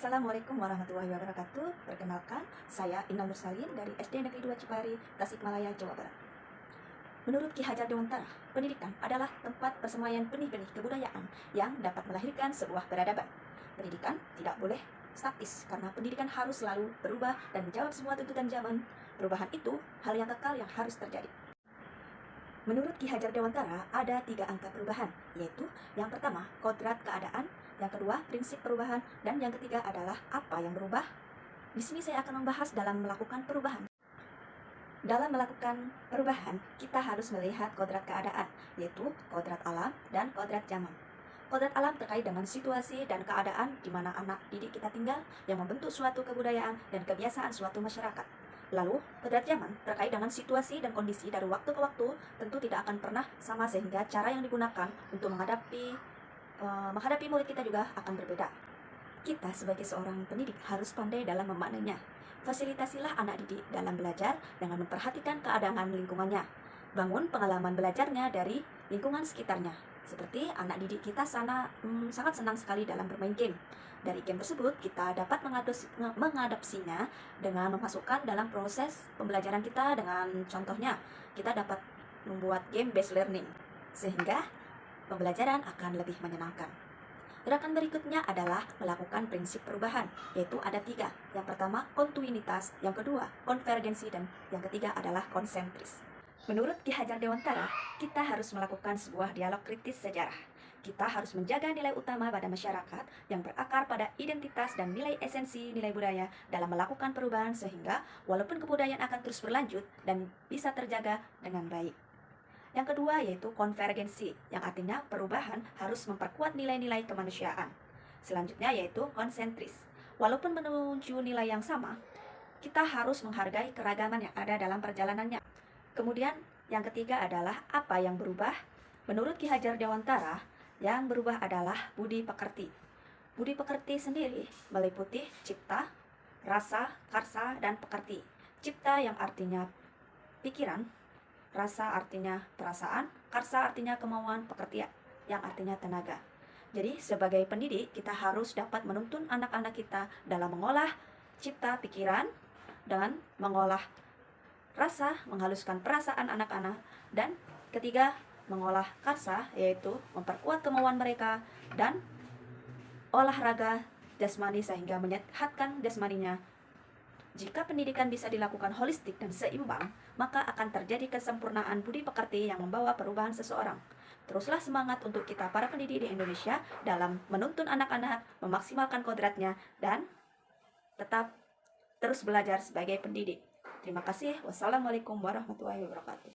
Assalamualaikum warahmatullahi wabarakatuh. Perkenalkan, saya Inal Nursalin dari SD Negeri 2 Cipari, Tasikmalaya, Jawa Barat. Menurut Ki Hajar Dewantara, pendidikan adalah tempat persemaian benih-benih kebudayaan yang dapat melahirkan sebuah peradaban. Pendidikan tidak boleh statis karena pendidikan harus selalu berubah dan menjawab semua tuntutan zaman. Perubahan itu hal yang kekal yang harus terjadi. Menurut Ki Hajar Dewantara, ada 3 angka perubahan, yaitu yang pertama, kodrat keadaan, yang kedua, prinsip perubahan, dan yang ketiga adalah apa yang berubah. Di sini saya akan membahas dalam melakukan perubahan. Dalam melakukan perubahan, kita harus melihat kodrat keadaan, yaitu kodrat alam dan kodrat zaman. Kodrat alam terkait dengan situasi dan keadaan di mana anak didik kita tinggal yang membentuk suatu kebudayaan dan kebiasaan suatu masyarakat. Lalu, kodrat zaman terkait dengan situasi dan kondisi dari waktu ke waktu tentu tidak akan pernah sama sehingga cara yang digunakan untuk menghadapi murid kita juga akan berbeda. Kita sebagai seorang pendidik harus pandai dalam memaknainya. Fasilitasilah anak didik dalam belajar dengan memperhatikan keadaan lingkungannya. Bangun pengalaman belajarnya dari lingkungan sekitarnya. Seperti anak didik kita sangat senang sekali dalam bermain game. Dari game tersebut, kita dapat mengadopsinya dengan memasukkan dalam proses pembelajaran kita dengan contohnya, kita dapat membuat game based learning, sehingga pembelajaran akan lebih menyenangkan. Gerakan berikutnya adalah melakukan prinsip perubahan, yaitu ada 3. Yang pertama, kontinuitas, yang kedua, konvergensi, dan yang ketiga adalah konsentris. Menurut Ki Hajar Dewantara, kita harus melakukan sebuah dialog kritis sejarah. Kita harus menjaga nilai utama pada masyarakat yang berakar pada identitas dan nilai esensi nilai budaya dalam melakukan perubahan sehingga walaupun kebudayaan akan terus berlanjut dan bisa terjaga dengan baik. Yang kedua yaitu konvergensi, yang artinya perubahan harus memperkuat nilai-nilai kemanusiaan. Selanjutnya yaitu konsentris. Walaupun menuju nilai yang sama, kita harus menghargai keragaman yang ada dalam perjalanannya. Kemudian yang ketiga adalah apa yang berubah. Menurut Ki Hajar Dewantara, yang berubah adalah budi pekerti. Budi pekerti sendiri meliputi cipta, rasa, karsa, dan pekerti. Cipta yang artinya pikiran, rasa artinya perasaan, karsa artinya kemauan, pekerti yang artinya tenaga. Jadi sebagai pendidik kita harus dapat menuntun anak-anak kita dalam mengolah cipta pikiran dengan mengolah rasa, menghaluskan perasaan anak-anak, dan ketiga mengolah karsa, yaitu memperkuat kemauan mereka dan olahraga jasmani sehingga menyehatkan jasmaninya. Jika pendidikan bisa dilakukan holistik dan seimbang, maka akan terjadi kesempurnaan budi pekerti yang membawa perubahan seseorang. Teruslah semangat untuk kita para pendidik di Indonesia dalam menuntun anak-anak, memaksimalkan kodratnya, dan tetap terus belajar sebagai pendidik. Terima kasih. Wassalamualaikum warahmatullahi wabarakatuh.